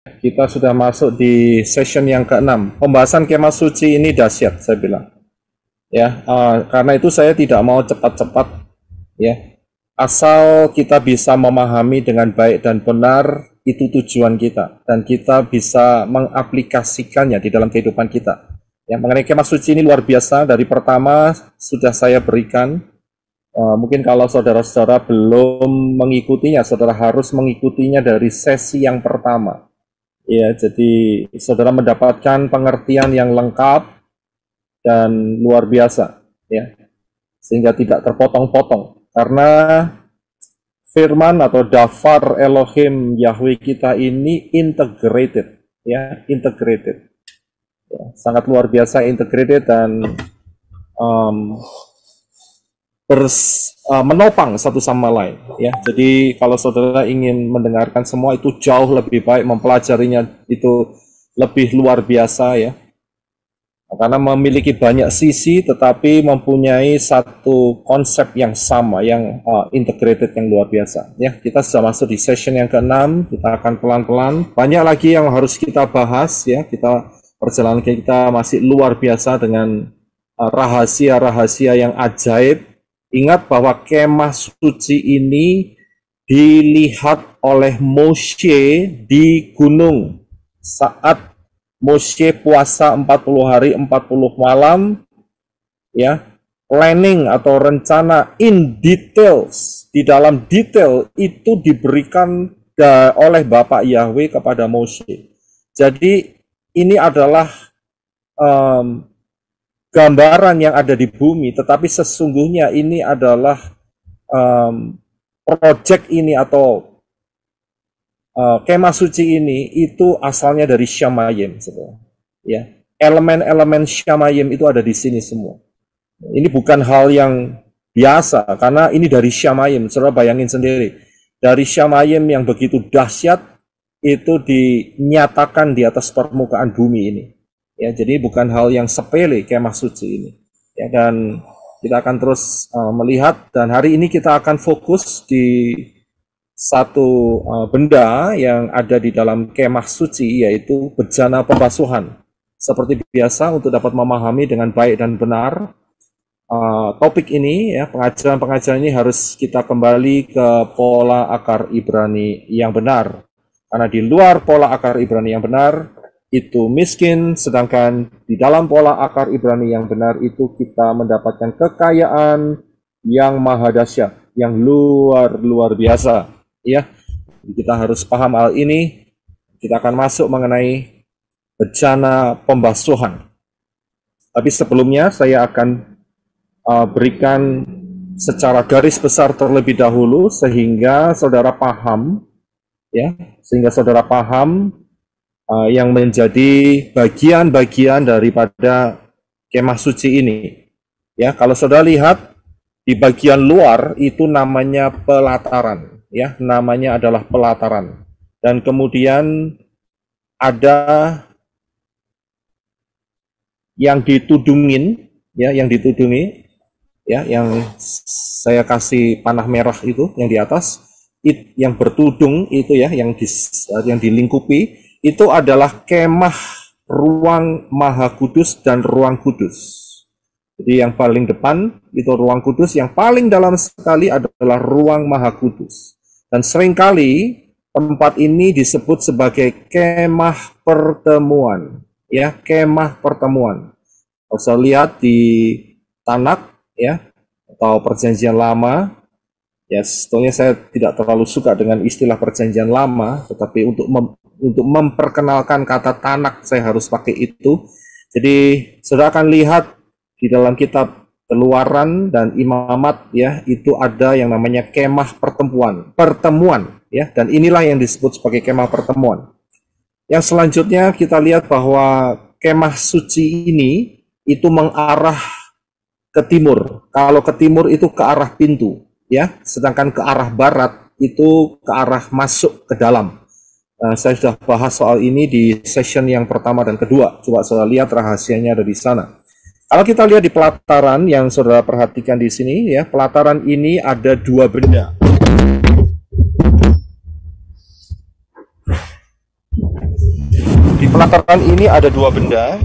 Kita sudah masuk di session yang ke-6. Pembahasan kemah suci ini dahsyat, saya bilang. Ya, karena itu saya tidak mau cepat-cepat, ya. Asal kita bisa memahami dengan baik dan benar, itu tujuan kita, dan kita bisa mengaplikasikannya di dalam kehidupan kita. Ya, mengenai kemah suci ini luar biasa. Dari pertama sudah saya berikan. Mungkin kalau saudara-saudara belum mengikutinya, saudara harus mengikutinya dari sesi yang pertama. Ya, jadi saudara mendapatkan pengertian yang lengkap dan luar biasa, ya, sehingga tidak terpotong-potong. Karena firman atau dafar Elohim Yahweh kita ini integrated, ya, integrated, ya, sangat luar biasa integrated dan menopang satu sama lain, ya. Jadi kalau saudara ingin mendengarkan semua itu jauh lebih baik, mempelajarinya itu lebih luar biasa, ya, karena memiliki banyak sisi tetapi mempunyai satu konsep yang sama, yang integrated, yang luar biasa, ya. Kita sudah masuk di session yang ke-6, kita akan pelan-pelan, banyak lagi yang harus kita bahas, ya. Perjalanan kita masih luar biasa dengan rahasia-rahasia yang ajaib. Ingat bahwa kemah suci ini dilihat oleh Moshe di gunung saat Moshe puasa 40 hari 40 malam, ya. Planning atau rencana in details, di dalam detail itu diberikan oleh Bapak Yahweh kepada Moshe. Jadi ini adalah gambaran yang ada di bumi, tetapi sesungguhnya ini adalah project ini atau kemah suci ini itu asalnya dari Shamayim, ya. Elemen-elemen Shamayim itu ada di sini semua. Ini bukan hal yang biasa, karena ini dari Shamayim. Saudara bayangin sendiri, dari Shamayim yang begitu dahsyat itu dinyatakan di atas permukaan bumi ini. Ya, jadi bukan hal yang sepele kemah suci ini. Ya, dan kita akan terus melihat, dan hari ini kita akan fokus di satu benda yang ada di dalam kemah suci, yaitu bejana pembasuhan. Seperti biasa, untuk dapat memahami dengan baik dan benar topik ini, ya, pengajaran-pengajaran ini harus kita kembali ke pola akar Ibrani yang benar. Karena di luar pola akar Ibrani yang benar itu miskin, sedangkan di dalam pola akar Ibrani yang benar itu kita mendapatkan kekayaan yang maha dahsyat, yang luar biasa, ya. Kita harus paham hal ini. Kita akan masuk mengenai bejana pembasuhan. Tapi sebelumnya saya akan berikan secara garis besar terlebih dahulu sehingga saudara paham, ya, yang menjadi bagian-bagian daripada kemah suci ini. Ya, kalau saudara lihat di bagian luar itu namanya pelataran, ya, namanya adalah pelataran. Dan kemudian ada yang ditudungin, ya, yang saya kasih panah merah itu yang di atas, yang bertudung itu, ya, yang dilingkupi, itu adalah kemah ruang maha kudus dan ruang kudus. Jadi yang paling depan itu ruang kudus, yang paling dalam sekali adalah ruang maha kudus. Dan seringkali tempat ini disebut sebagai kemah pertemuan, ya, kemah pertemuan. Kalau saya lihat di Tanak, ya, atau perjanjian lama, ya, sebetulnya saya tidak terlalu suka dengan istilah perjanjian lama, tetapi untuk memperkenalkan kata Tanak saya harus pakai itu. Jadi saudara akan lihat di dalam kitab Keluaran dan Imamat, ya, itu ada yang namanya kemah pertemuan, ya, dan inilah yang disebut sebagai kemah pertemuan. Yang selanjutnya kita lihat bahwa kemah suci ini itu mengarah ke timur. Kalau ke timur itu ke arah pintu, ya, sedangkan ke arah barat itu ke arah masuk ke dalam. Saya sudah bahas soal ini di session yang pertama dan kedua. Coba saudara lihat rahasianya ada di sana. Kalau kita lihat di pelataran yang saudara perhatikan di sini, ya, pelataran ini ada dua benda. Di pelataran ini ada dua benda.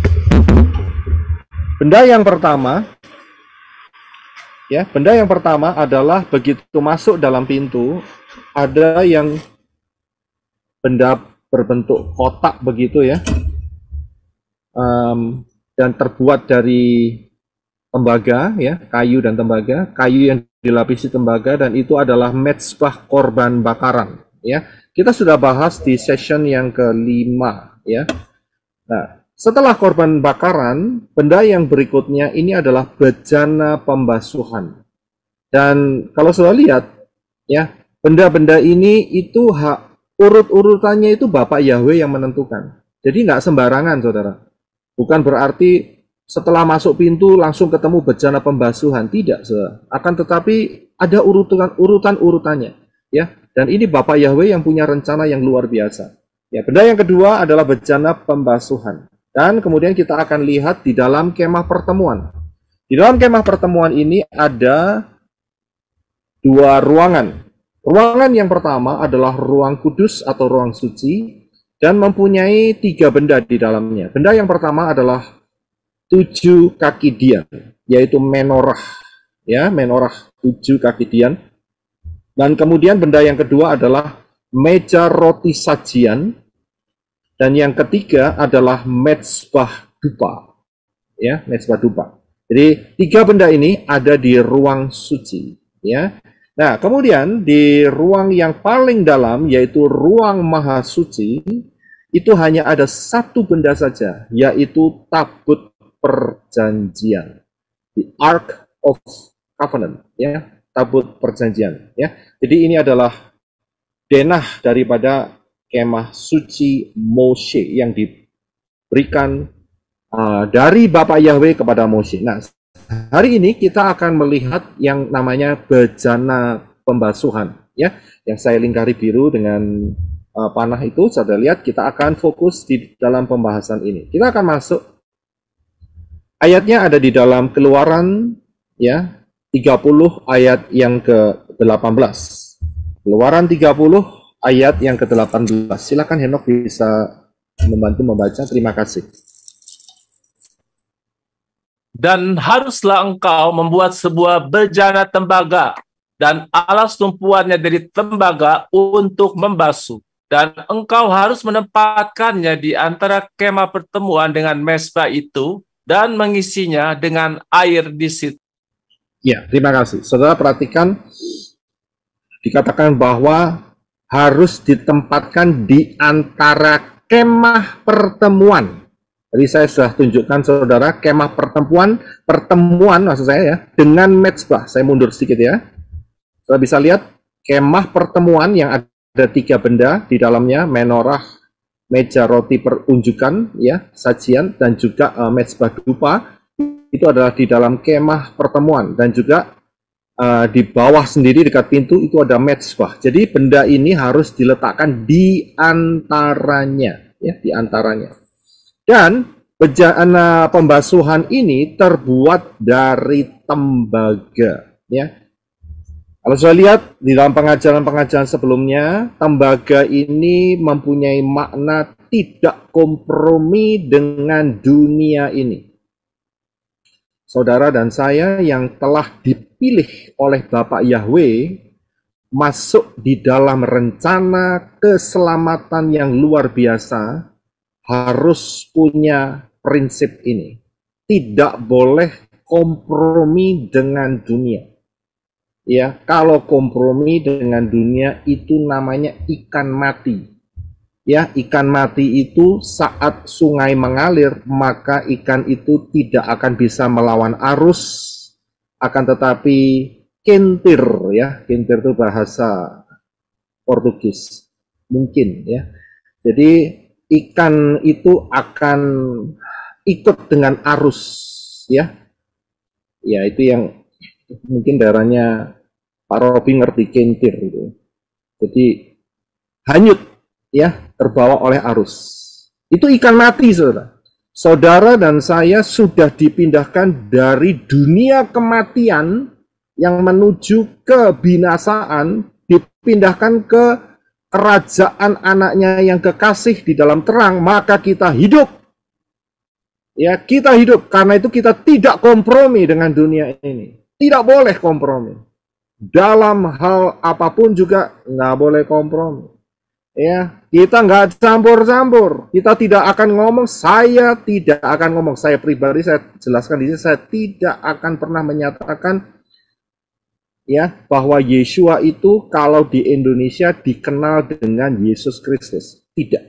Benda yang pertama, ya, benda yang pertama adalah begitu masuk dalam pintu, ada yang benda berbentuk kotak begitu ya, dan terbuat dari tembaga, ya, kayu dan tembaga, kayu yang dilapisi tembaga, dan itu adalah mezbah korban bakaran. Ya, kita sudah bahas di session yang kelima. Ya, nah, setelah korban bakaran, benda yang berikutnya ini adalah bejana pembasuhan. Dan kalau sudah lihat, ya, benda-benda ini itu urut-urutannya itu Bapak Yahweh yang menentukan. Jadi nggak sembarangan, saudara. Bukan berarti setelah masuk pintu langsung ketemu bejana pembasuhan, tidak, saudara. Akan tetapi ada urutan-urutannya, ya. Dan ini Bapak Yahweh yang punya rencana yang luar biasa. Ya, benda yang kedua adalah bejana pembasuhan. Dan kemudian kita akan lihat di dalam kemah pertemuan. Di dalam kemah pertemuan ini ada dua ruangan. Ruangan yang pertama adalah ruang kudus atau ruang suci dan mempunyai tiga benda di dalamnya. Benda yang pertama adalah 7 kaki dian, yaitu menorah. Ya, menorah 7 kaki dian. Dan kemudian benda yang kedua adalah meja roti sajian. Dan yang ketiga adalah mezbah dupa. Ya, mezbah dupa. Jadi tiga benda ini ada di ruang suci, ya. Nah, kemudian di ruang yang paling dalam yaitu ruang maha suci itu hanya ada satu benda saja, yaitu tabut perjanjian. The Ark of Covenant, ya, tabut perjanjian, ya. Jadi ini adalah denah daripada kemah suci Moshe yang diberikan dari Bapak Yahweh kepada Moshe. Nah, hari ini kita akan melihat yang namanya bejana pembasuhan, ya, yang saya lingkari biru dengan panah itu. Saudara lihat, kita akan fokus di dalam pembahasan ini. Kita akan masuk, ayatnya ada di dalam Keluaran, ya, 30 ayat yang ke-18. Keluaran 30 ayat yang ke-18. Silakan Henok bisa membantu membaca. Terima kasih. Dan haruslah engkau membuat sebuah bejana tembaga dan alas tumpuannya dari tembaga untuk membasuh. Dan engkau harus menempatkannya di antara kemah pertemuan dengan mezbah itu dan mengisinya dengan air di situ. Ya, terima kasih. Saudara perhatikan, dikatakan bahwa harus ditempatkan di antara kemah pertemuan. Jadi saya sudah tunjukkan saudara kemah pertemuan maksud saya ya, dengan mezbah. Saya mundur sedikit ya. Saudara bisa lihat kemah pertemuan yang ada tiga benda di dalamnya, menorah, meja roti perunjukan, ya, sajian, dan juga mezbah dupa. Itu adalah di dalam kemah pertemuan, dan juga di bawah sendiri dekat pintu itu ada mezbah. Jadi benda ini harus diletakkan di antaranya, ya, di antaranya. Dan bejana pembasuhan ini terbuat dari tembaga, ya. Kalau saya lihat di dalam pengajaran-pengajaran sebelumnya, tembaga ini mempunyai makna tidak kompromi dengan dunia ini. Saudara dan saya yang telah dipilih oleh Bapak Yahweh masuk di dalam rencana keselamatan yang luar biasa harus punya prinsip ini. Tidak boleh kompromi dengan dunia. Ya, kalau kompromi dengan dunia itu namanya ikan mati. Ya, ikan mati itu saat sungai mengalir, maka ikan itu tidak akan bisa melawan arus, akan tetapi kentir, ya, kentir itu bahasa Portugis, mungkin, ya. Jadi ikan itu akan ikut dengan arus, ya. Ya, itu yang mungkin daerahnya Pak Robi ngerti kentir gitu. Jadi hanyut, ya, terbawa oleh arus. Itu ikan mati, saudara. Saudara dan saya sudah dipindahkan dari dunia kematian yang menuju kebinasaan, dipindahkan ke kerajaan anaknya yang kekasih di dalam terang, maka kita hidup. Ya, kita hidup. Karena itu kita tidak kompromi dengan dunia ini. Tidak boleh kompromi. Dalam hal apapun juga nggak boleh kompromi. Ya, kita nggak campur-campur. Kita tidak akan ngomong, saya tidak akan ngomong. Saya pribadi, saya jelaskan di sini, saya tidak akan pernah menyatakan ya bahwa Yeshua itu kalau di Indonesia dikenal dengan Yesus Kristus. Tidak.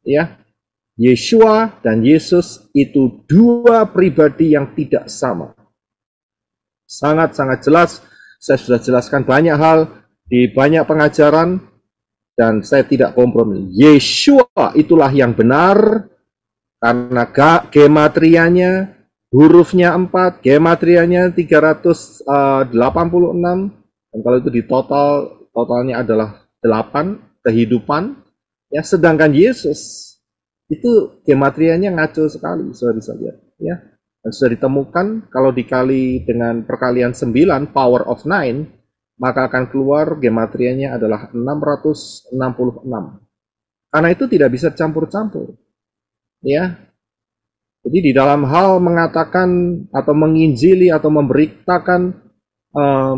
Ya, Yeshua dan Yesus itu dua pribadi yang tidak sama. Sangat-sangat jelas. Saya sudah jelaskan banyak hal di banyak pengajaran dan saya tidak kompromi. Yeshua itulah yang benar karena gematrianya, hurufnya 4, gematrianya 386, dan kalau itu di totalnya adalah 8, kehidupan. Ya, sedangkan Yesus itu gematrianya ngaco sekali, sudah bisa lihat. Ya, dan sudah ditemukan kalau dikali dengan perkalian 9, power of 9, maka akan keluar gematrianya adalah 666. Karena itu tidak bisa campur-campur. Ya. Jadi di dalam hal mengatakan atau menginjili atau memberitakan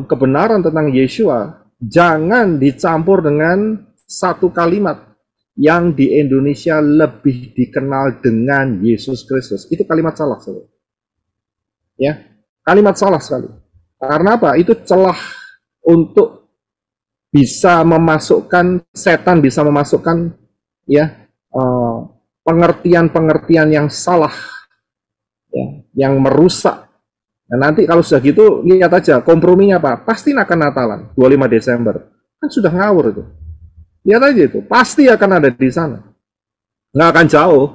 kebenaran tentang Yeshua, jangan dicampur dengan satu kalimat yang di Indonesia lebih dikenal dengan Yesus Kristus. Itu kalimat salah, saudara. Ya, kalimat salah sekali. Karena apa? Itu celah untuk bisa memasukkan, setan bisa memasukkan ya pengertian-pengertian yang salah, ya, yang merusak. Nah, nanti kalau sudah gitu, lihat aja komprominya apa? Pasti akan Natalan 25 Desember. Kan sudah ngawur itu. Lihat aja itu, pasti akan ada di sana. Nggak akan jauh.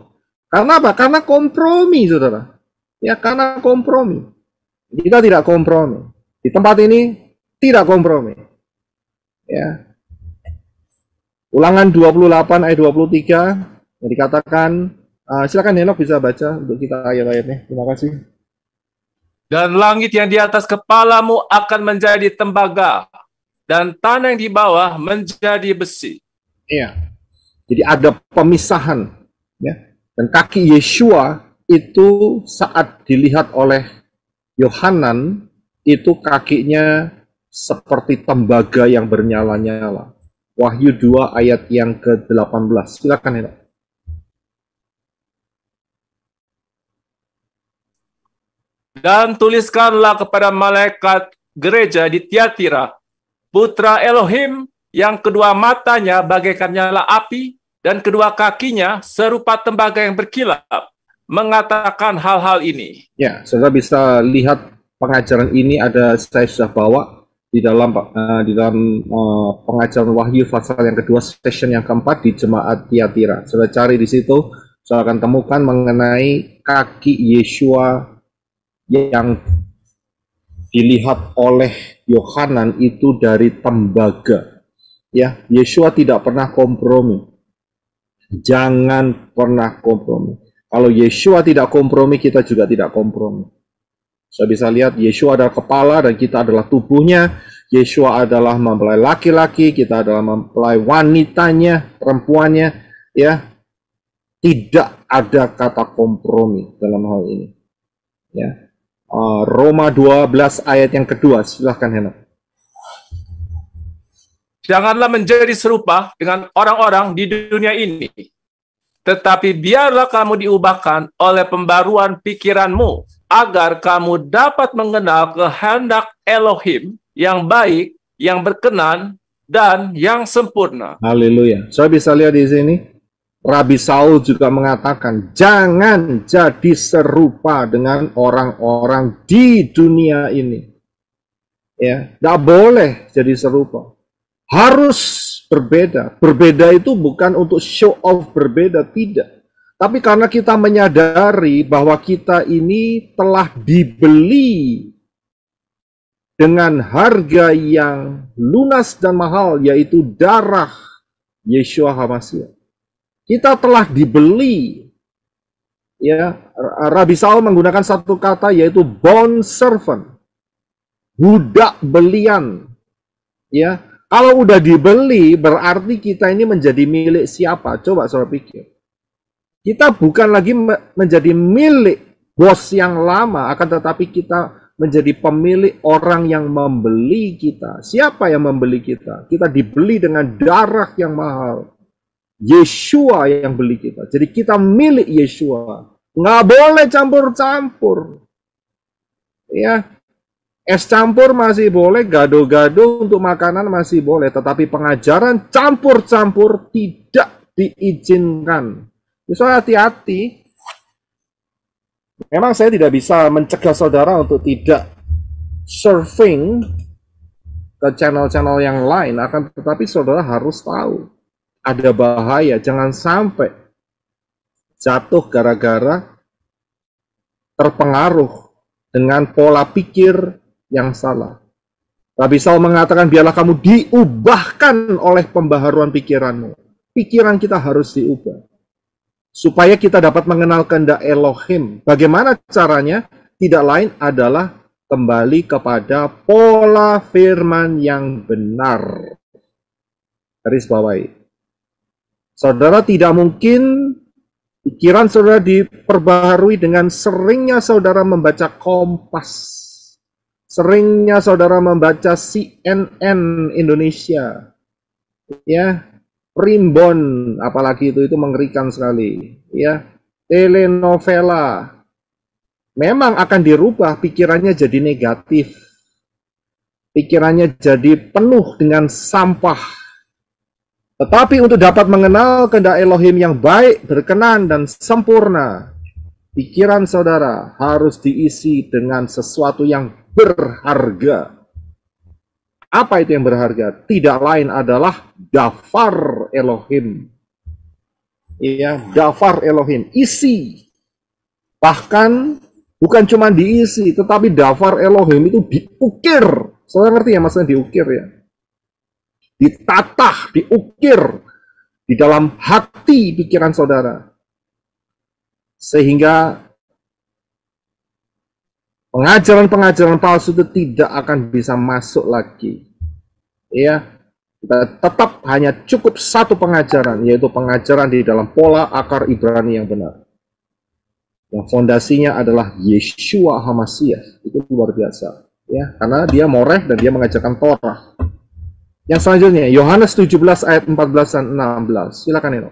Karena apa? Karena kompromi, saudara. Ya, karena kompromi. Kita tidak kompromi. Di tempat ini, tidak kompromi. Ya. Ulangan 28 ayat 23, yang dikatakan, silakan Henok bisa baca untuk kita ayat-ayatnya. Terima kasih. Dan langit yang di atas kepalamu akan menjadi tembaga, dan tanah yang di bawah menjadi besi. Iya. Jadi ada pemisahan, ya. Dan kaki Yeshua itu saat dilihat oleh Yohanan itu kakinya seperti tembaga yang bernyala-nyala. Wahyu 2 ayat yang ke-18. Silakan ya. Dan tuliskanlah kepada malaikat gereja di Tiatira, putra Elohim yang kedua matanya bagaikan nyala api dan kedua kakinya serupa tembaga yang berkilap, mengatakan hal-hal ini. Ya, saudara bisa lihat pengajaran ini saya sudah bawa di dalam pengajaran Wahyu pasal yang kedua, session yang keempat di jemaat Tiatira. Saudara cari di situ, saudara akan temukan mengenai kaki Yeshua yang dilihat oleh Yohanan itu dari tembaga. Ya, Yeshua tidak pernah kompromi. Jangan pernah kompromi. Kalau Yeshua tidak kompromi, kita juga tidak kompromi. Saya bisa lihat Yeshua adalah kepala dan kita adalah tubuhnya. Yeshua adalah mempelai laki-laki, kita adalah mempelai wanitanya, perempuannya. Ya, tidak ada kata kompromi dalam hal ini. Ya, Roma 12 ayat yang kedua, silahkan Henok. Janganlah menjadi serupa dengan orang-orang di dunia ini, tetapi biarlah kamu diubahkan oleh pembaruan pikiranmu, agar kamu dapat mengenal kehendak Elohim yang baik, yang berkenan, dan yang sempurna. Haleluya. Saya bisa lihat di sini, Rabi Saul juga mengatakan, jangan jadi serupa dengan orang-orang di dunia ini. Ya, nggak boleh jadi serupa. Harus berbeda. Berbeda itu bukan untuk show off berbeda, tidak. Tapi karena kita menyadari bahwa kita ini telah dibeli dengan harga yang lunas dan mahal, yaitu darah Yeshua HaMashiach. Kita telah dibeli. Ya, Rabi Saul menggunakan satu kata yaitu bond servant. Budak belian. Ya, Kalau udah dibeli, berarti kita ini menjadi milik siapa? Coba saudara pikir. Kita bukan lagi menjadi milik bos yang lama, akan tetapi kita menjadi pemilik orang yang membeli kita. Siapa yang membeli kita? Kita dibeli dengan darah yang mahal. Yeshua yang beli kita. Jadi kita milik Yeshua. Nggak boleh campur-campur. Ya, es campur masih boleh, gado-gado untuk makanan masih boleh, tetapi pengajaran campur-campur tidak diizinkan. Jadi hati-hati. Memang saya tidak bisa mencegah saudara untuk tidak surfing ke channel-channel yang lain, akan tetapi saudara harus tahu ada bahaya. Jangan sampai jatuh gara-gara terpengaruh dengan pola pikir yang salah. Nabi Saul mengatakan, biarlah kamu diubahkan oleh pembaharuan pikiranmu. Pikiran kita harus diubah. Supaya kita dapat mengenal kehendak Elohim. Bagaimana caranya? Tidak lain adalah kembali kepada pola firman yang benar. Garis bawahi. Saudara tidak mungkin pikiran saudara diperbaharui dengan seringnya saudara membaca Kompas. Seringnya saudara membaca CNN Indonesia. Ya, Primbon, apalagi itu mengerikan sekali. Ya, telenovela. Memang akan dirubah pikirannya jadi negatif. Pikirannya jadi penuh dengan sampah. Tetapi untuk dapat mengenal kehendak Elohim yang baik, berkenan, dan sempurna, pikiran saudara harus diisi dengan sesuatu yang berharga. Apa itu yang berharga? Tidak lain adalah dafar Elohim. Ya, dafar Elohim, isi. Bahkan bukan cuma diisi, tetapi dafar Elohim itu diukir. Saudara ngerti ya maksudnya diukir ya? Ditatah, diukir di dalam hati pikiran saudara. Sehingga pengajaran-pengajaran palsu itu tidak akan bisa masuk lagi. Ya, kita tetap hanya cukup satu pengajaran, yaitu pengajaran di dalam pola akar Ibrani yang benar. Yang fondasinya adalah Yeshua HaMashiach. Itu luar biasa. Ya, karena dia moreh dan dia mengajarkan Torah. Yang selanjutnya, Yohanes 17 ayat 14 dan 16. Silakan Eno.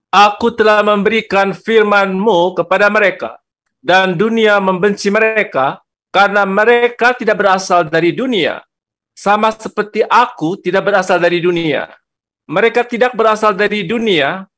Aku telah memberikan firman-Mu kepada mereka, dan dunia membenci mereka, karena mereka tidak berasal dari dunia, sama seperti aku tidak berasal dari dunia. Mereka tidak berasal dari dunia,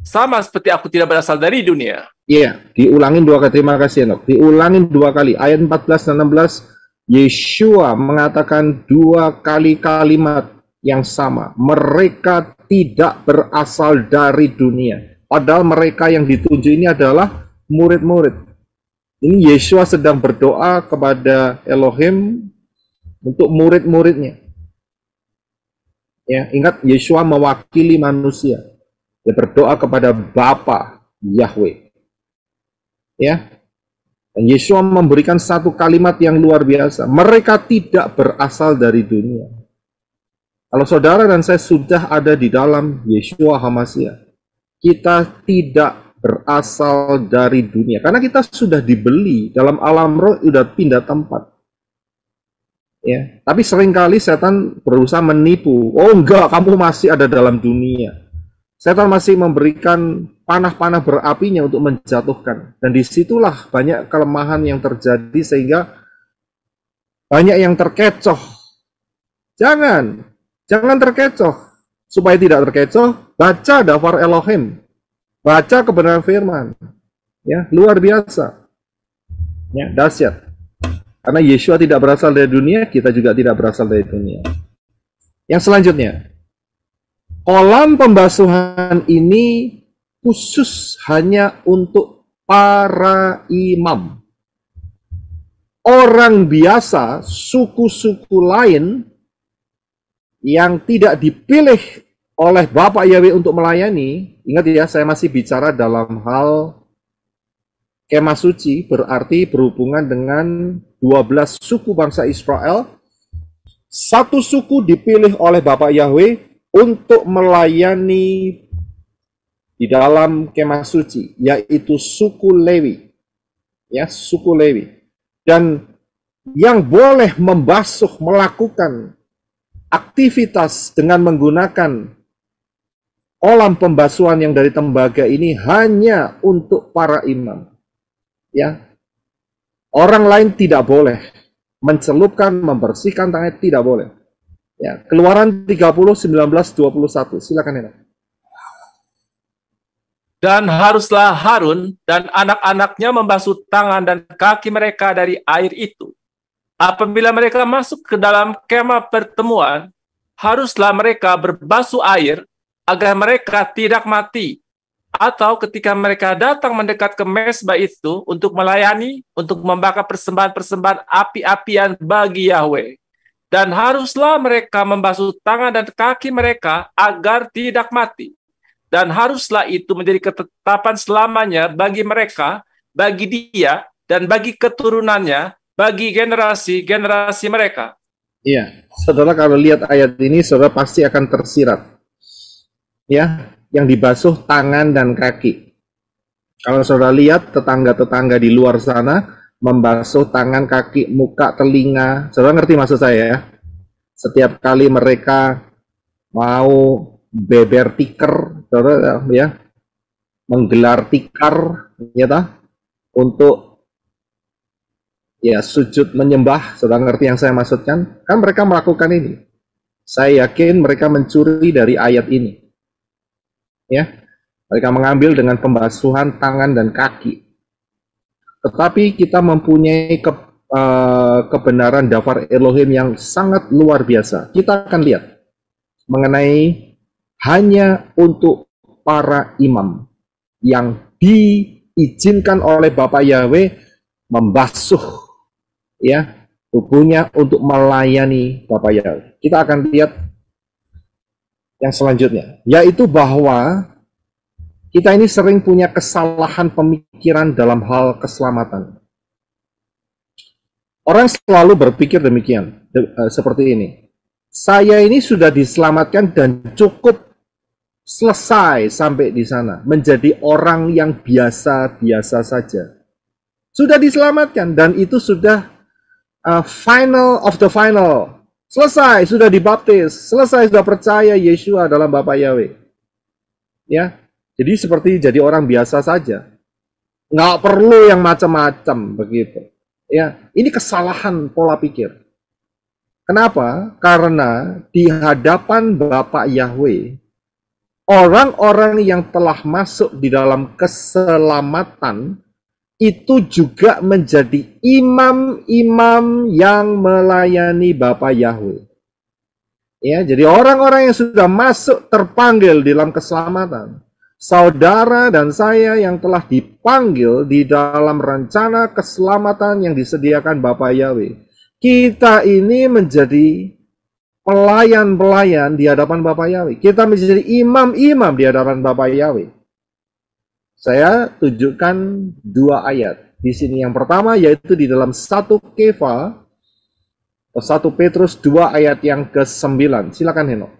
sama seperti aku tidak berasal dari dunia. Iya, diulangin dua kali. Terima kasih Enok. Diulangin dua kali. Ayat 14 dan 16, Yeshua mengatakan dua kali kalimat yang sama. Mereka tidak berasal dari dunia. Padahal mereka yang ditunjuk ini adalah murid-murid. Ini Yeshua sedang berdoa kepada Elohim untuk murid-muridnya. Ya, ingat Yeshua mewakili manusia. Dia berdoa kepada Bapa Yahweh. Ya. Dan Yeshua memberikan satu kalimat yang luar biasa. Mereka tidak berasal dari dunia. Kalau saudara dan saya sudah ada di dalam Yeshua HaMashiach, kita tidak berasal dari dunia. Karena kita sudah dibeli dalam alam roh, sudah pindah tempat. Ya, tapi seringkali setan berusaha menipu. Oh enggak, kamu masih ada dalam dunia. Setan masih memberikan panah-panah berapinya untuk menjatuhkan. Dan disitulah banyak kelemahan yang terjadi sehingga banyak yang terkecoh. Jangan terkecoh. Supaya tidak terkecoh, baca dafar Elohim. Baca kebenaran firman. Ya, luar biasa. Ya, dahsyat. Karena Yeshua tidak berasal dari dunia, kita juga tidak berasal dari dunia. Yang selanjutnya, kolam pembasuhan ini khusus hanya untuk para imam. Orang biasa, suku-suku lain yang tidak dipilih oleh Bapak Yahweh untuk melayani, ingat ya, saya masih bicara dalam hal kemah suci, berarti berhubungan dengan 12 suku bangsa Israel Satu suku dipilih oleh Bapak Yahweh untuk melayani di dalam kemah suci, yaitu suku Lewi. Ya, suku Lewi. Dan yang boleh membasuh, melakukan aktivitas dengan menggunakan kolam pembasuhan yang dari tembaga ini hanya untuk para imam. Ya, orang lain tidak boleh mencelupkan, membersihkan tangannya, tidak boleh. Ya, Keluaran 30, 19, 21. Silakan Enak. Dan haruslah Harun dan anak-anaknya membasuh tangan dan kaki mereka dari air itu. Apabila mereka masuk ke dalam kemah pertemuan, haruslah mereka berbasuh air agar mereka tidak mati. Atau ketika mereka datang mendekat ke mezbah itu untuk melayani, untuk membakar persembahan-persembahan api-apian bagi Yahweh. Dan haruslah mereka membasuh tangan dan kaki mereka agar tidak mati. Dan haruslah itu menjadi ketetapan selamanya bagi mereka, bagi dia, dan bagi keturunannya, bagi generasi-generasi mereka. Iya, saudara kalau lihat ayat ini, saudara pasti akan tersirat. Ya, yang dibasuh tangan dan kaki. Kalau saudara lihat tetangga-tetangga di luar sana membasuh tangan, kaki, muka, telinga, saudara ngerti maksud saya ya? Setiap kali mereka mau beber tikar, saudara ya, menggelar tikar, ya, untuk ya sujud menyembah, saudara ngerti yang saya maksudkan? Kan mereka melakukan ini. Saya yakin mereka mencuri dari ayat ini. Ya, mereka mengambil dengan pembasuhan tangan dan kaki. Tetapi kita mempunyai kebenaran dafar Elohim yang sangat luar biasa. Kita akan lihat mengenai hanya untuk para imam yang diizinkan oleh Bapak Yahweh membasuh ya tubuhnya untuk melayani Bapak Yahweh. Kita akan lihat yang selanjutnya, yaitu bahwa kita ini sering punya kesalahan pemikiran dalam hal keselamatan. Orang selalu berpikir demikian, seperti ini. Saya ini sudah diselamatkan dan cukup selesai sampai di sana. Menjadi orang yang biasa-biasa saja. Sudah diselamatkan dan itu sudah final of the final. Selesai, sudah dibaptis, selesai, sudah percaya Yeshua dalam Bapak Yahweh. Ya, jadi seperti jadi orang biasa saja. Nggak perlu yang macam-macam begitu. Ya, ini kesalahan pola pikir. Kenapa? Karena di hadapan Bapak Yahweh, orang-orang yang telah masuk di dalam keselamatan itu juga menjadi imam-imam yang melayani Bapak Yahweh. Ya, jadi orang-orang yang sudah masuk terpanggil di dalam keselamatan, saudara dan saya yang telah dipanggil di dalam rencana keselamatan yang disediakan Bapak Yahweh, kita ini menjadi pelayan-pelayan di hadapan Bapak Yahweh. Kita menjadi imam-imam di hadapan Bapak Yahweh. Saya tunjukkan dua ayat di sini. Yang pertama yaitu di dalam 1 Kefa, 1 Petrus 2 ayat yang ke-9. Silakan Henok.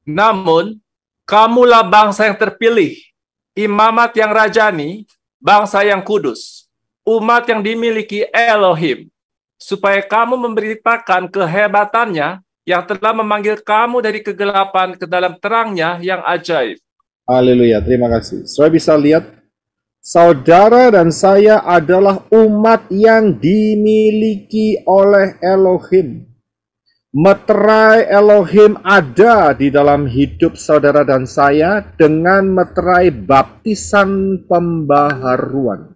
Namun, kamulah bangsa yang terpilih, imamat yang rajani, bangsa yang kudus, umat yang dimiliki Elohim, supaya kamu memberitakan kehebatannya yang telah memanggil kamu dari kegelapan ke dalam terangnya yang ajaib. Haleluya, terima kasih. Saudara bisa lihat, saudara dan saya adalah umat yang dimiliki oleh Elohim. Meterai Elohim ada di dalam hidup saudara dan saya dengan meterai baptisan pembaharuan.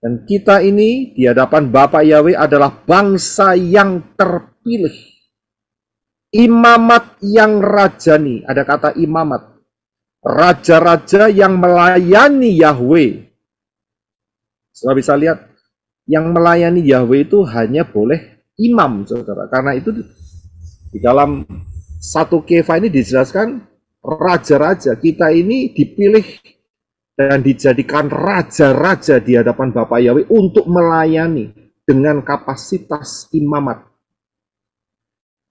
Dan kita ini di hadapan Bapak Yahweh adalah bangsa yang terpilih. Imamat yang rajani, ada kata imamat. Raja-raja yang melayani Yahweh. Saudara bisa lihat, yang melayani Yahweh itu hanya boleh imam, saudara. Karena itu di dalam 1 Kefa ini dijelaskan raja-raja. Kita ini dipilih dan dijadikan raja-raja di hadapan Bapak Yahweh untuk melayani. dengan kapasitas imamat.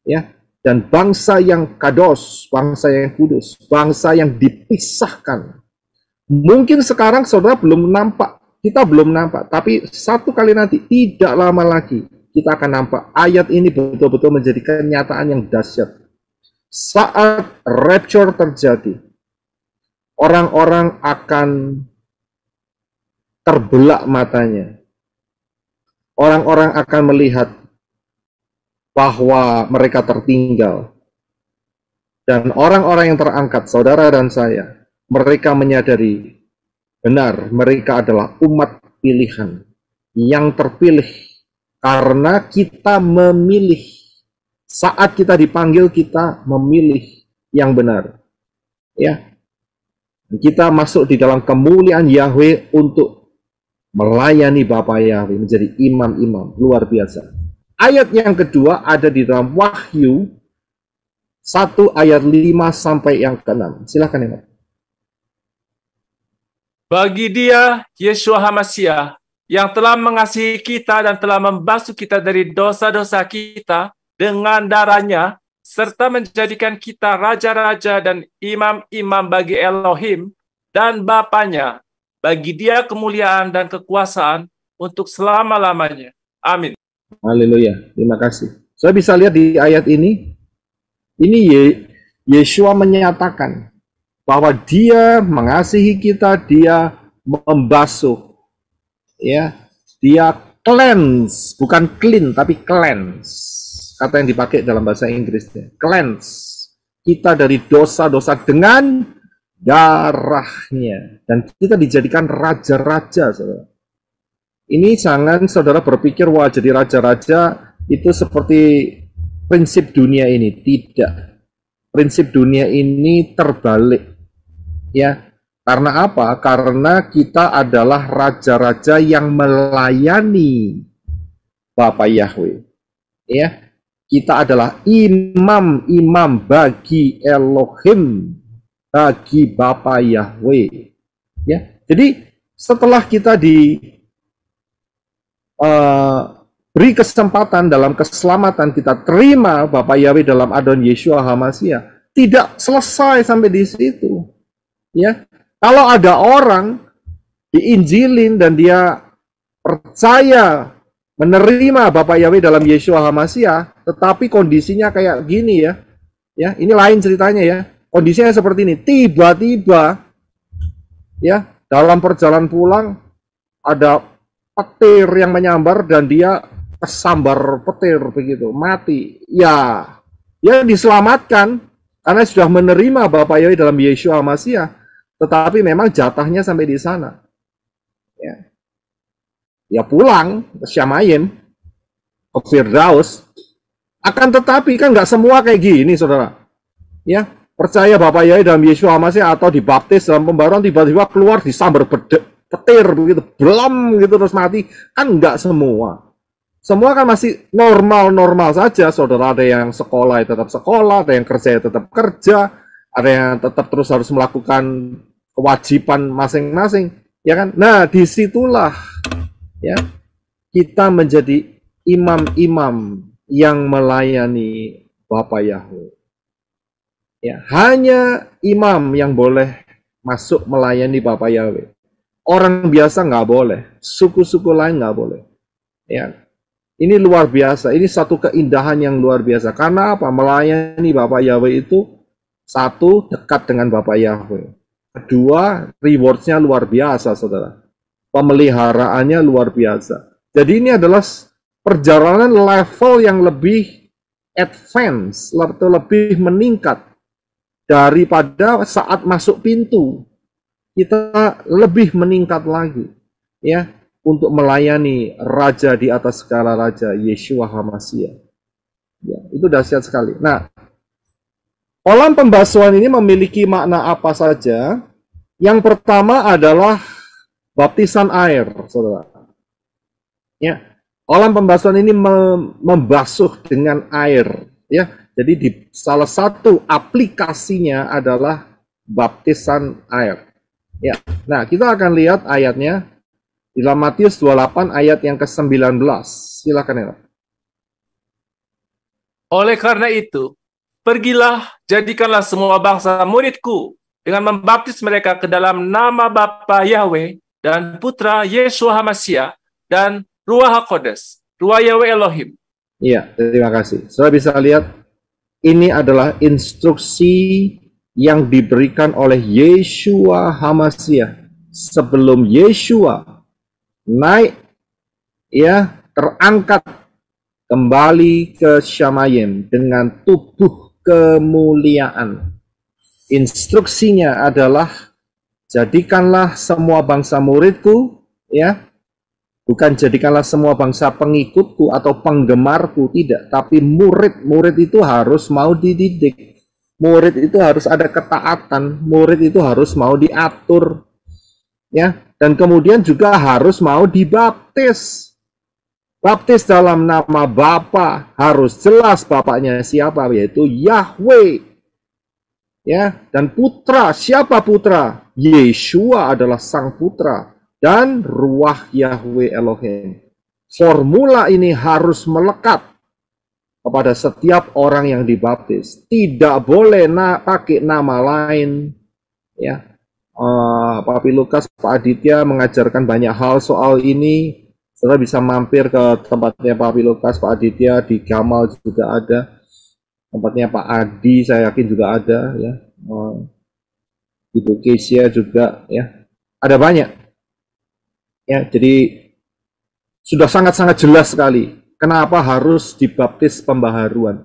Ya, dan bangsa yang kados, bangsa yang kudus, bangsa yang dipisahkan. Mungkin sekarang saudara belum nampak, kita belum nampak, tapi satu kali nanti, tidak lama lagi, kita akan nampak ayat ini betul-betul menjadi kenyataan yang dahsyat. Saat rapture terjadi, orang-orang akan terbelak matanya. Orang-orang akan melihat bahwa mereka tertinggal. Dan orang-orang yang terangkat, saudara dan saya, mereka menyadari benar mereka adalah umat pilihan yang terpilih karena kita memilih. Saat kita dipanggil, kita memilih yang benar. Ya, kita masuk di dalam kemuliaan Yahweh untuk melayani Bapa Yahweh, menjadi imam-imam luar biasa. Ayat yang kedua ada di dalam Wahyu 1 ayat 5 sampai yang ke-6. Silakan ya. Bagi Dia, Yeshua HaMashiach, yang telah mengasihi kita dan telah membasuh kita dari dosa-dosa kita dengan darahnya, serta menjadikan kita raja-raja dan imam-imam bagi Elohim dan Bapanya. Bagi Dia kemuliaan dan kekuasaan untuk selama-lamanya. Amin. Haleluya, terima kasih. Saya bisa lihat di ayat ini Yeshua menyatakan bahwa Dia mengasihi kita, Dia membasuh, ya, Dia cleanse, bukan clean tapi cleanse. Kata yang dipakai dalam bahasa Inggrisnya, cleanse kita dari dosa-dosa dengan darahnya, dan kita dijadikan raja-raja, saudara. Ini jangan saudara berpikir, wah jadi raja-raja itu seperti prinsip dunia ini. Tidak. Prinsip dunia ini terbalik. Ya. Karena apa? Karena kita adalah raja-raja yang melayani Bapa Yahweh. Ya. Kita adalah imam-imam bagi Elohim, bagi Bapa Yahweh. Ya. Jadi setelah kita beri kesempatan dalam keselamatan, kita terima Bapa Yahweh dalam Adon Yeshua HaMashiach, tidak selesai sampai di situ. Ya, kalau ada orang diinjilin dan dia percaya menerima Bapa Yahweh dalam Yeshua HaMashiach, tetapi kondisinya kayak gini ya, ini lain ceritanya ya. Kondisinya seperti ini, tiba-tiba ya dalam perjalanan pulang ada petir yang menyambar dan dia kesambar petir begitu, mati. Ya diselamatkan karena sudah menerima Bapa Yahweh dalam Yeshua HaMashiach, tetapi memang jatahnya sampai di sana. Ya pulang ke Syamayim, ke Firdaus. Akan tetapi kan nggak semua kayak gini, saudara. Ya, percaya Bapa Yahweh dalam Yeshua HaMashiach atau dibaptis dalam pembaruan, tiba-tiba keluar disambar petir begitu, belum gitu terus mati, kan enggak semua. Semua kan masih normal-normal saja, saudara. Ada yang sekolah ya tetap sekolah, ada yang kerja ya tetap kerja, ada yang tetap terus harus melakukan kewajiban masing-masing, ya kan? Nah, disitulah ya kita menjadi imam-imam yang melayani Bapa Yahweh. Ya, hanya imam yang boleh masuk melayani Bapa Yahweh. Orang biasa nggak boleh, suku-suku lain nggak boleh. Ya, ini luar biasa. Ini satu keindahan yang luar biasa. Karena apa? Melayani Bapa Yahweh itu satu, dekat dengan Bapa Yahweh. Kedua, rewardnya luar biasa, saudara. Pemeliharaannya luar biasa. Jadi ini adalah perjalanan level yang lebih advance, lebih meningkat daripada saat masuk pintu. Kita lebih meningkat lagi ya untuk melayani Raja di atas segala raja, Yeshua HaMashiach. Ya, itu dahsyat sekali. Nah, kolam pembasuhan ini memiliki makna apa saja? Yang pertama adalah baptisan air, saudara. Ya, kolam pembasuhan ini membasuh dengan air. Ya, jadi di salah satu aplikasinya adalah baptisan air. Ya, nah kita akan lihat ayatnya Di dalam Matius 28 ayat yang ke-19. Silakan ya. Oleh karena itu, pergilah, jadikanlah semua bangsa muridku, dengan membaptis mereka ke dalam nama Bapa Yahweh dan Putra Yeshua HaMashiach dan Ruach HaKodes, Ruach Yahweh Elohim. Iya, terima kasih. Saudara bisa lihat, ini adalah instruksi yang diberikan oleh Yeshua HaMashiach sebelum Yeshua naik, ya, terangkat kembali ke Shamayim dengan tubuh kemuliaan. Instruksinya adalah jadikanlah semua bangsa muridku, ya, bukan jadikanlah semua bangsa pengikutku atau penggemarku, tidak, tapi murid itu harus mau dididik, murid itu harus ada ketaatan, murid itu harus mau diatur, ya, dan kemudian juga harus mau dibaptis. Baptis dalam nama Bapa, harus jelas Bapaknya siapa, yaitu Yahweh. Ya, dan Putra, siapa Putra? Yeshua adalah Sang Putra dan Ruach Yahweh Elohim. Formula ini harus melekat kepada setiap orang yang dibaptis. Tidak boleh pakai nama lain. Ya, Pak Lukas, Pak Aditya mengajarkan banyak hal soal ini. Saudara bisa mampir ke tempatnya Pak Lukas, Pak Aditya, di Gamal juga ada. Tempatnya Pak Adi, saya yakin juga ada, ya. Ibu Kesia juga, ya. Ada banyak. Ya, jadi sudah sangat-sangat jelas sekali kenapa harus dibaptis pembaharuan.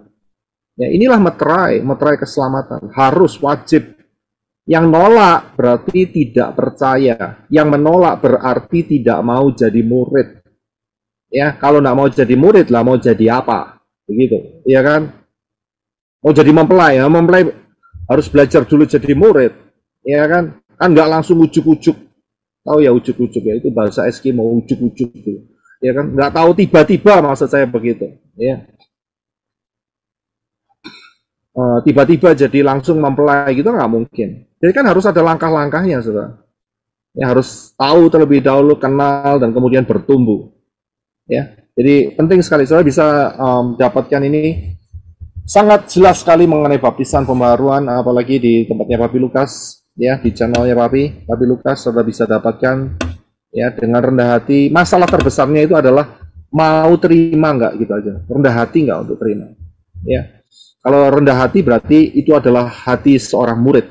Ya, inilah meterai keselamatan. Harus, wajib. Yang nolak berarti tidak percaya. Yang menolak berarti tidak mau jadi murid. Ya, kalau nggak mau jadi murid lah, mau jadi apa? Begitu, ya kan? Mau jadi mempelai, ya, mempelai harus belajar dulu jadi murid, ya kan? Kan nggak langsung ujuk-ujuk. Tahu ya ujuk-ujuk ya, itu bahasa Eskimo, ujuk-ujuk gitu. Ya kan? Nggak tahu tiba-tiba, maksud saya begitu, ya. Tiba-tiba jadi langsung mempelai gitu nggak mungkin. Jadi kan harus ada langkah-langkahnya, saudara. Ya, harus tahu terlebih dahulu, kenal, dan kemudian bertumbuh. Ya, jadi penting sekali, saudara bisa dapatkan ini sangat jelas sekali mengenai baptisan pembaharuan, apalagi di tempatnya Papi Lukas, ya, di channelnya Papi Lukas, saudara bisa dapatkan, ya, dengan rendah hati. Masalah terbesarnya itu adalah mau terima nggak, gitu aja. Rendah hati nggak untuk terima, ya. Kalau rendah hati berarti itu adalah hati seorang murid,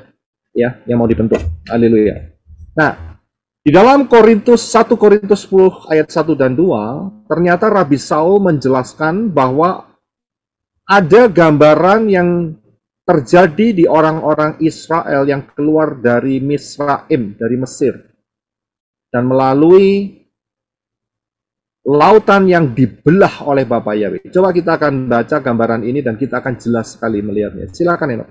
ya, yang mau dibentuk. Haleluya. Nah, di dalam 1 Korintus 10 ayat 1 dan 2, ternyata Rabi Saul menjelaskan bahwa ada gambaran yang terjadi di orang-orang Israel yang keluar dari Misraim, dari Mesir. Dan melalui lautan yang dibelah oleh Bapa Yahweh. Coba kita akan baca gambaran ini dan kita akan jelas sekali melihatnya. Silakan, Eno.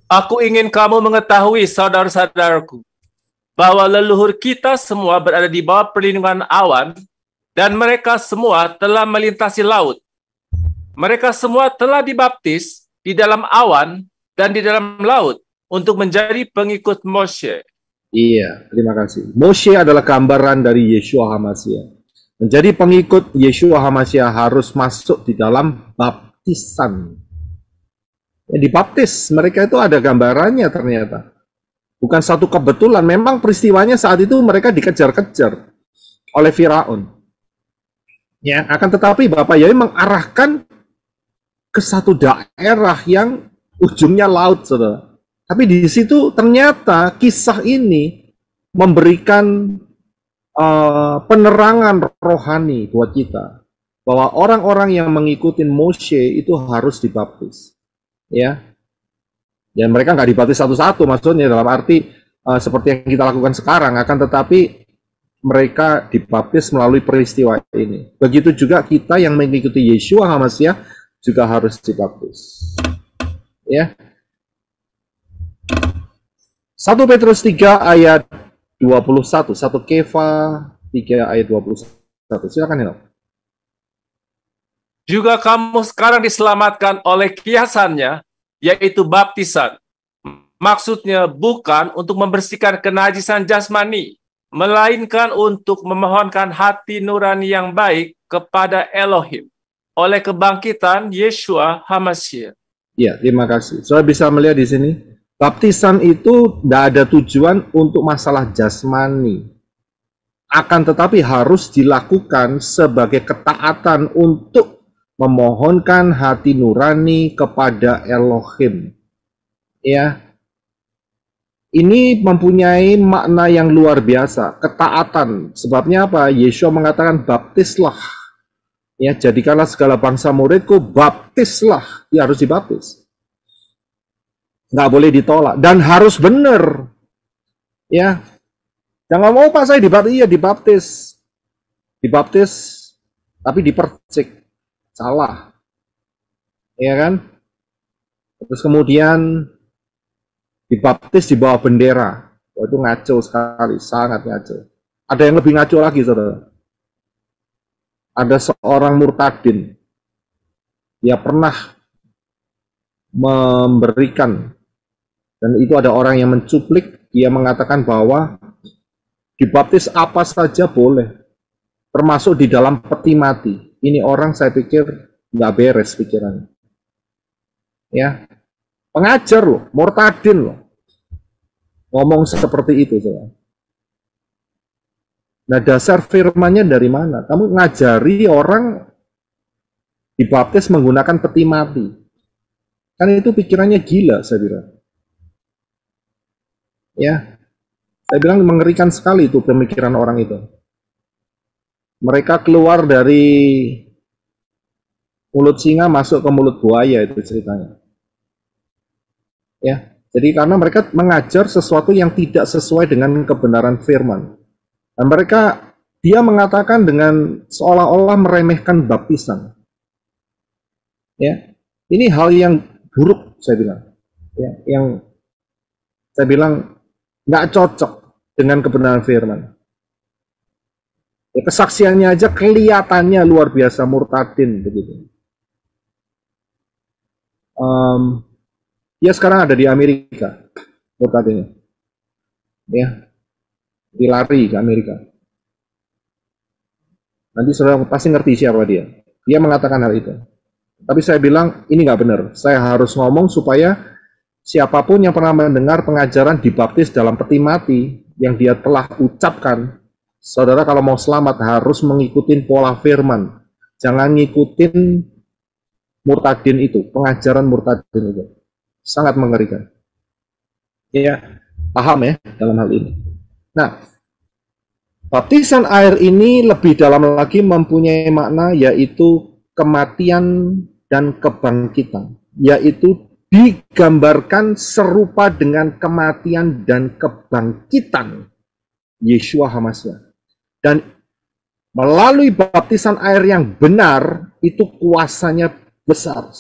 Aku ingin kamu mengetahui, saudara-saudaraku, bahwa leluhur kita semua berada di bawah perlindungan awan, dan mereka semua telah melintasi laut. Mereka semua telah dibaptis di dalam awan dan di dalam laut untuk menjadi pengikut Moshe. Iya, terima kasih. Moshe adalah gambaran dari Yeshua HaMashiach. Menjadi pengikut Yeshua HaMashiach harus masuk di dalam baptisan. Ya, dibaptis, mereka itu ada gambarannya ternyata. Bukan satu kebetulan, memang peristiwanya saat itu mereka dikejar-kejar oleh Firaun. Ya, akan tetapi Bapak Yahweh mengarahkan ke satu daerah yang ujungnya laut, saudara. Tapi di situ ternyata kisah ini memberikan penerangan rohani buat kita bahwa orang-orang yang mengikuti Moshe itu harus dibaptis. Ya, dan mereka nggak dibaptis satu-satu, maksudnya dalam arti seperti yang kita lakukan sekarang, akan tetapi mereka dibaptis melalui peristiwa ini. Begitu juga kita yang mengikuti Yeshua HaMashiach juga harus dibaptis. Ya. 1 Petrus 3 ayat 21, 1 Kefa 3 ayat 21. Silakan, Heno. Juga kamu sekarang diselamatkan oleh kiasannya, yaitu baptisan. Maksudnya bukan untuk membersihkan kenajisan jasmani, melainkan untuk memohonkan hati nurani yang baik kepada Elohim oleh kebangkitan Yeshua HaMashiach. Ya, terima kasih. Saudara bisa melihat di sini, baptisan itu tidak ada tujuan untuk masalah jasmani. Akan tetapi harus dilakukan sebagai ketaatan untuk memohonkan hati nurani kepada Elohim. Ya, ini mempunyai makna yang luar biasa, ketaatan. Sebabnya apa? Yeshua mengatakan baptislah. Ya, jadikanlah segala bangsa muridku, baptislah. Ya, harus dibaptis. Nggak boleh ditolak dan harus benar. Ya, jangan mau Pak saya dibaptis, iya dibaptis, tapi dipercik, salah. Ya kan? Terus kemudian dibaptis di bawah bendera. Wah, itu ngaco sekali, sangat ngaco. Ada yang lebih ngaco lagi, saudara. Ada seorang murtadin. Dia pernah memberikan, dan itu ada orang yang mencuplik, dia mengatakan bahwa dibaptis apa saja boleh, termasuk di dalam peti mati. Ini orang saya pikir nggak beres pikirannya. Ya, pengajar loh, murtadin loh, ngomong seperti itu. Saudara. Nah, dasar firmannya dari mana? Kamu ngajari orang dibaptis menggunakan peti mati. Kan itu pikirannya gila, saya bilang. Ya, saya bilang mengerikan sekali itu pemikiran orang itu. Mereka keluar dari mulut singa masuk ke mulut buaya, itu ceritanya. Ya, jadi karena mereka mengajar sesuatu yang tidak sesuai dengan kebenaran firman. Dan dia mengatakan dengan seolah-olah meremehkan baptisan. Ya, ini hal yang buruk, saya bilang. Ya, yang saya bilang nggak cocok dengan kebenaran firman. Ya, kesaksiannya aja kelihatannya luar biasa murtadin begitu. Dia sekarang ada di Amerika, murtadinnya. Ya, dilari ke Amerika. Nanti saudara pasti ngerti siapa dia. Dia mengatakan hal itu. Tapi saya bilang ini nggak benar. Saya harus ngomong supaya siapapun yang pernah mendengar pengajaran dibaptis dalam peti mati yang dia telah ucapkan, saudara kalau mau selamat harus mengikuti pola firman. Jangan ngikutin murtadin itu, pengajaran murtadin itu. Sangat mengerikan. Ya, paham ya dalam hal ini. Nah, baptisan air ini lebih dalam lagi mempunyai makna yaitu kematian dan kebangkitan, yaitu digambarkan serupa dengan kematian dan kebangkitan Yeshua HaMashiach. Dan melalui baptisan air yang benar, itu kuasanya besar.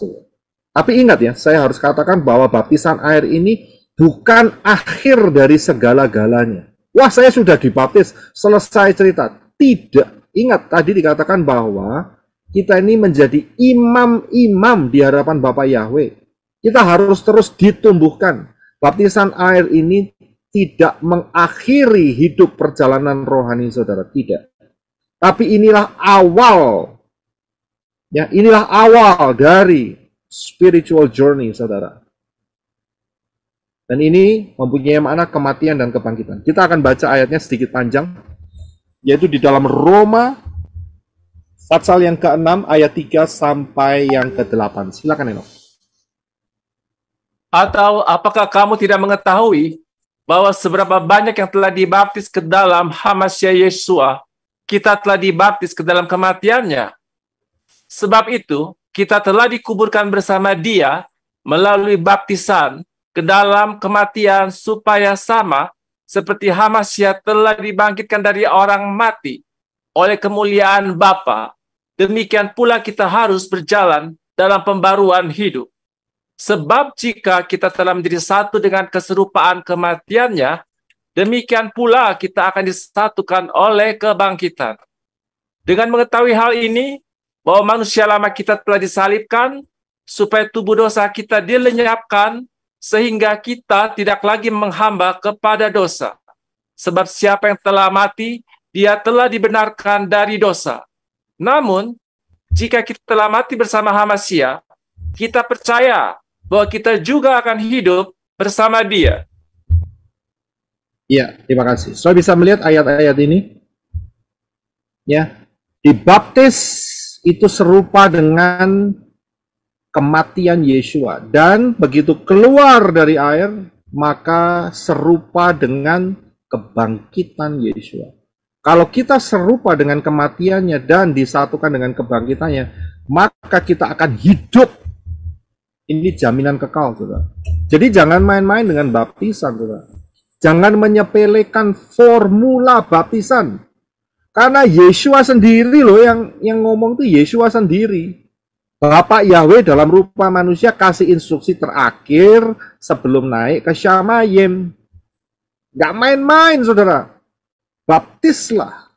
Tapi ingat ya, saya harus katakan bahwa baptisan air ini bukan akhir dari segala-galanya. Wah, saya sudah dibaptis, selesai cerita. Tidak. Ingat, tadi dikatakan bahwa kita ini menjadi imam-imam di hadapan Bapa Yahweh. Kita harus terus ditumbuhkan. Baptisan air ini tidak mengakhiri hidup perjalanan rohani saudara, tidak. Tapi inilah awal. Ya, inilah awal dari spiritual journey saudara. Dan ini mempunyai makna kematian dan kebangkitan. Kita akan baca ayatnya sedikit panjang, yaitu di dalam Roma pasal yang ke-6 ayat 3 sampai yang ke-8. Silakan Eno. Atau apakah kamu tidak mengetahui bahwa seberapa banyak yang telah dibaptis ke dalam HaMashiach Yeshua, kita telah dibaptis ke dalam kematiannya? Sebab itu, kita telah dikuburkan bersama Dia melalui baptisan ke dalam kematian supaya sama seperti HaMashiach telah dibangkitkan dari orang mati oleh kemuliaan Bapa. Demikian pula kita harus berjalan dalam pembaruan hidup. Sebab jika kita telah menjadi satu dengan keserupaan kematiannya, demikian pula kita akan disatukan oleh kebangkitan. Dengan mengetahui hal ini, bahwa manusia lama kita telah disalibkan, supaya tubuh dosa kita dilenyapkan, sehingga kita tidak lagi menghamba kepada dosa. sebab siapa yang telah mati, dia telah dibenarkan dari dosa. Namun, jika kita telah mati bersama Masih, kita percaya bahwa kita juga akan hidup bersama Dia. Ya, terima kasih. Saudara bisa melihat ayat-ayat ini? Ya, dibaptis itu serupa dengan kematian Yesua, dan begitu keluar dari air maka serupa dengan kebangkitan Yesua. Kalau kita serupa dengan kematiannya dan disatukan dengan kebangkitannya, maka kita akan hidup. Ini jaminan kekal, saudara. Jadi jangan main-main dengan baptisan, saudara. Jangan menyepelekan formula baptisan. Karena Yesua sendiri loh yang ngomong tuh Yesua sendiri. Bapak Yahweh dalam rupa manusia kasih instruksi terakhir sebelum naik ke Syamayim. Gak main-main, saudara. Baptislah.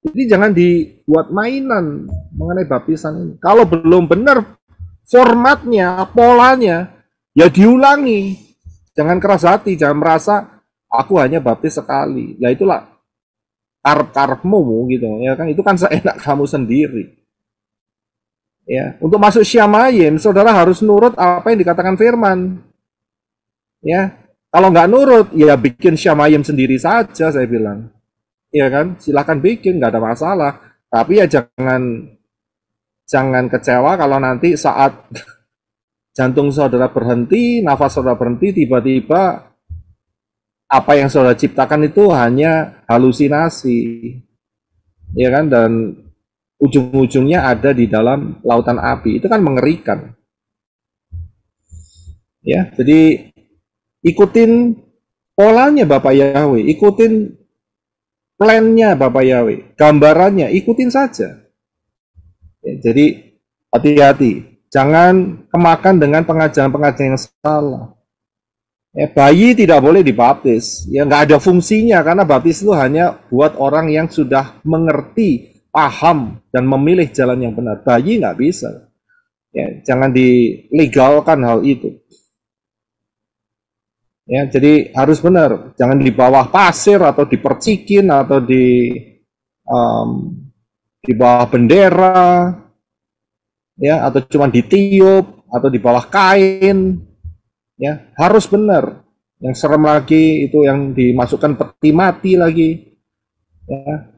Jadi jangan dibuat mainan mengenai baptisan ini. Kalau belum benar formatnya, polanya, ya diulangi. Jangan keras hati, jangan merasa aku hanya baptis sekali. Ya itulah karep-karepmu gitu, ya kan? Itu kan seenak kamu sendiri. Ya, untuk masuk Syamayim, saudara harus nurut apa yang dikatakan firman. Ya, kalau nggak nurut, ya bikin Syamayim sendiri saja, saya bilang. Ya kan, silahkan bikin, nggak ada masalah. Tapi ya jangan kecewa kalau nanti saat jantung saudara berhenti, nafas saudara berhenti, tiba-tiba apa yang saudara ciptakan itu hanya halusinasi. Ya kan, dan ujung-ujungnya ada di dalam lautan api. Itu kan mengerikan. Ya, jadi ikutin polanya Bapak Yahweh, ikutin plannya Bapak Yahweh, gambarannya, ikutin saja. Ya, jadi hati-hati, jangan kemakan dengan pengajaran-pengajaran yang salah. Ya, bayi tidak boleh dibaptis, ya nggak ada fungsinya karena baptis itu hanya buat orang yang sudah mengerti, paham dan memilih jalan yang benar. Bayi nggak bisa. Ya, jangan dilegalkan hal itu. Ya, jadi harus benar, jangan di bawah pasir atau dipercikin atau di bawah bendera, ya, atau cuma ditiup atau di bawah kain, ya, harus benar. Yang serem lagi itu yang dimasukkan peti mati lagi, ya.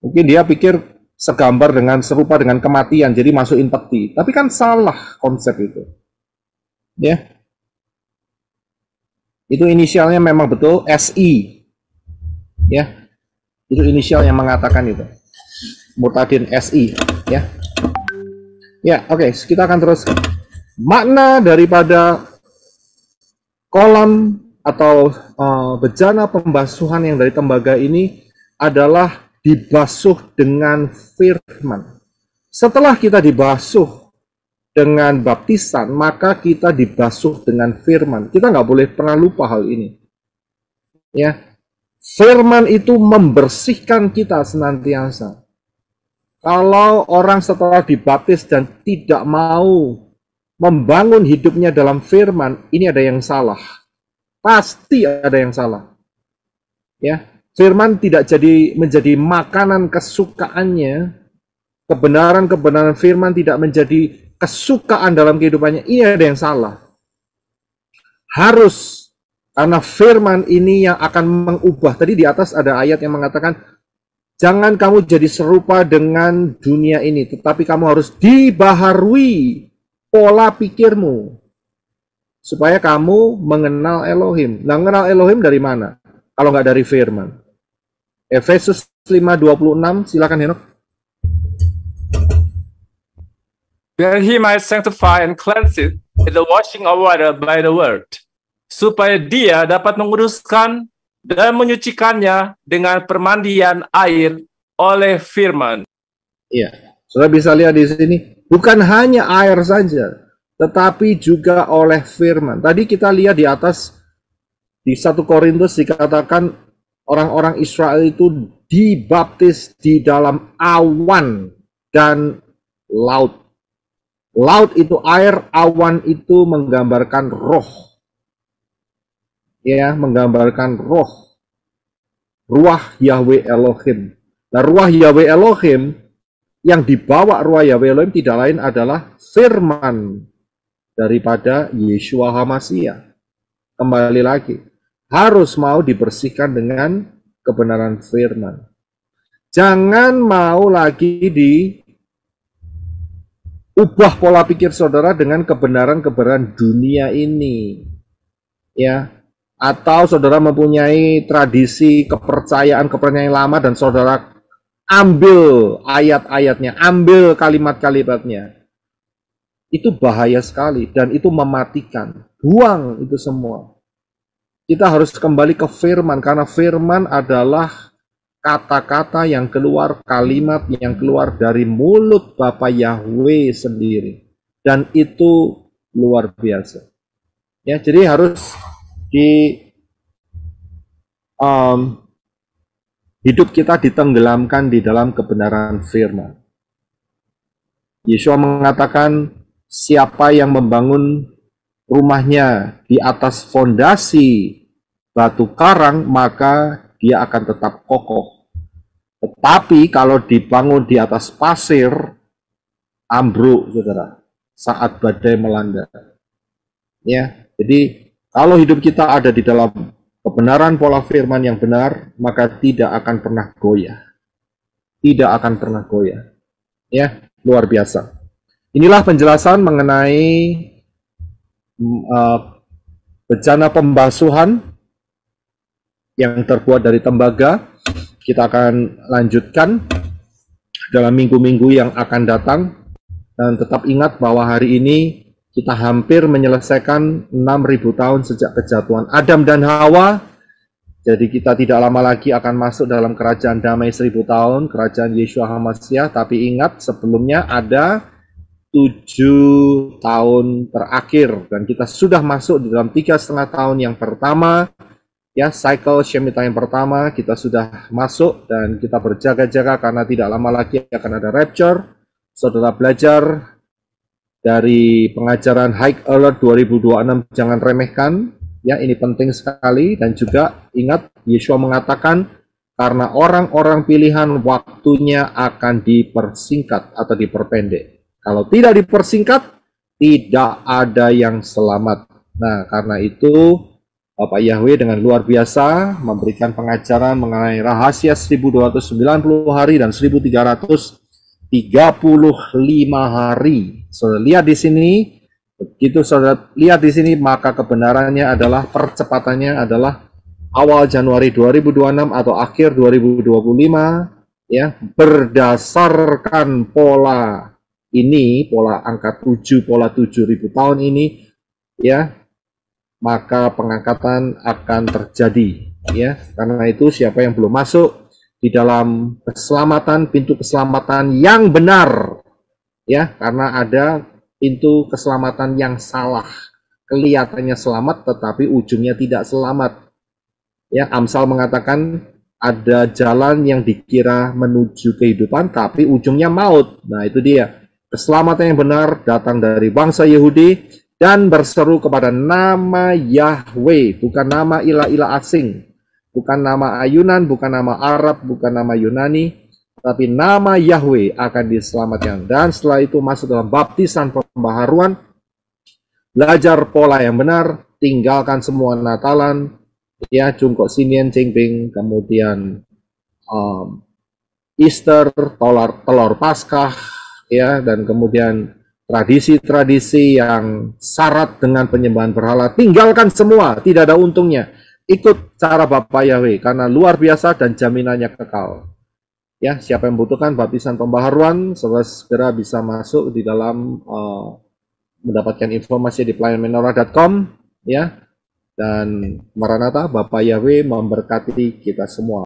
Mungkin dia pikir segambar dengan serupa dengan kematian, jadi masukin peti, tapi kan salah konsep itu, ya. Itu inisialnya memang betul SI, ya. Itu inisial yang mengatakan itu. Murtadin SI, ya. Ya, oke, kita akan terus. Makna daripada kolam atau bejana pembasuhan yang dari tembaga ini adalah dibasuh dengan firman. Setelah kita dibasuh dengan baptisan, maka kita dibasuh dengan firman. Kita nggak boleh pernah lupa hal ini. Ya, firman itu membersihkan kita senantiasa. Kalau orang setelah dibaptis dan tidak mau membangun hidupnya dalam firman, ini ada yang salah. Pasti ada yang salah. Ya, firman tidak menjadi makanan kesukaannya. Kebenaran-kebenaran firman tidak menjadi kesukaan dalam kehidupannya, ini ada yang salah. Harus, karena firman ini yang akan mengubah. Tadi di atas ada ayat yang mengatakan, jangan kamu jadi serupa dengan dunia ini, tetapi kamu harus dibaharui pola pikirmu, supaya kamu mengenal Elohim. Nah, mengenal Elohim dari mana? Kalau nggak dari firman. Efesus 5:26, silakan Henok. That he might sanctify and cleanse it with the washing of water by the word, supaya dia dapat menguduskan dan menyucikannya dengan permandian air oleh firman. Iya, saudara bisa lihat di sini, bukan hanya air saja, tetapi juga oleh firman. Tadi kita lihat di atas, di 1 Korintus dikatakan orang-orang Israel itu dibaptis di dalam awan dan laut. Laut itu air, awan itu menggambarkan roh. ya, menggambarkan roh, ruah Yahweh Elohim. Nah, ruah Yahweh Elohim yang dibawa ruah Yahweh Elohim tidak lain adalah firman daripada Yeshua HaMashiach. Kembali lagi, harus mau dibersihkan dengan kebenaran firman. Jangan mau lagi diubah pola pikir saudara dengan kebenaran-kebenaran dunia ini. Ya, atau saudara mempunyai tradisi kepercayaan lama dan saudara ambil ayat-ayatnya, ambil kalimat-kalimatnya. Itu bahaya sekali dan itu mematikan. Buang itu semua. Kita harus kembali ke firman karena firman adalah kata-kata yang keluar, kalimat yang keluar dari mulut Bapa Yahweh sendiri. Dan itu luar biasa. Ya, jadi harus hidup kita ditenggelamkan di dalam kebenaran firman. Yeshua mengatakan, siapa yang membangun rumahnya di atas fondasi batu karang, maka dia akan tetap kokoh. Tetapi kalau dibangun di atas pasir, ambruk, saudara, saat badai melanda. Ya, jadi kalau hidup kita ada di dalam kebenaran pola firman yang benar, maka tidak akan pernah goyah. Tidak akan pernah goyah. Ya, luar biasa. Inilah penjelasan mengenai bejana pembasuhan yang terbuat dari tembaga. Kita akan lanjutkan dalam minggu-minggu yang akan datang. Dan tetap ingat bahwa hari ini kita hampir menyelesaikan 6.000 tahun sejak kejatuhan Adam dan Hawa. Jadi kita tidak lama lagi akan masuk dalam kerajaan damai 1.000 tahun, kerajaan Yeshua HaMashiach. Tapi ingat, sebelumnya ada 7 tahun terakhir. Dan kita sudah masuk di dalam 3,5 tahun yang pertama. Ya, cycle Shemitah yang pertama kita sudah masuk dan kita berjaga-jaga karena tidak lama lagi akan ada rapture. Saudara belajar dari pengajaran High Alert 2026, jangan remehkan. Ya, ini penting sekali. Dan juga ingat, Yeshua mengatakan karena orang-orang pilihan waktunya akan dipersingkat atau diperpendek. Kalau tidak dipersingkat, tidak ada yang selamat. Nah, karena itu Bapak Yahweh dengan luar biasa memberikan pengajaran mengenai rahasia 1290 hari dan 1335 hari. Saudara lihat di sini, begitu saudara lihat di sini, maka kebenarannya adalah, percepatannya adalah awal Januari 2026 atau akhir 2025, ya, berdasarkan pola ini, pola angka 7, pola 7.000 tahun ini, ya, maka pengangkatan akan terjadi, ya. Karena itu siapa yang belum masuk di dalam keselamatan, pintu keselamatan yang benar, ya, karena ada pintu keselamatan yang salah, kelihatannya selamat tetapi ujungnya tidak selamat. Ya, Amsal mengatakan ada jalan yang dikira menuju kehidupan tapi ujungnya maut. Nah, itu dia. Keselamatan yang benar datang dari bangsa Yahudi dan berseru kepada nama Yahweh, bukan nama ilah-ilah asing, bukan nama ayunan, bukan nama Arab, bukan nama Yunani, tapi nama Yahweh akan diselamatkan. Dan setelah itu masuk dalam baptisan pembaharuan, belajar pola yang benar, tinggalkan semua Natalan, ya, Jungkok Sinien, Cingbing, kemudian Easter, telur Paskah, ya, dan kemudian tradisi-tradisi yang syarat dengan penyembahan berhala, tinggalkan semua, tidak ada untungnya. Ikut cara Bapak Yahweh, karena luar biasa dan jaminannya kekal. Ya, siapa yang membutuhkan baptisan pembaharuan, segera bisa masuk di dalam mendapatkan informasi di pelayanmenorah.com, ya. Dan Maranatha, Bapak Yahweh memberkati kita semua.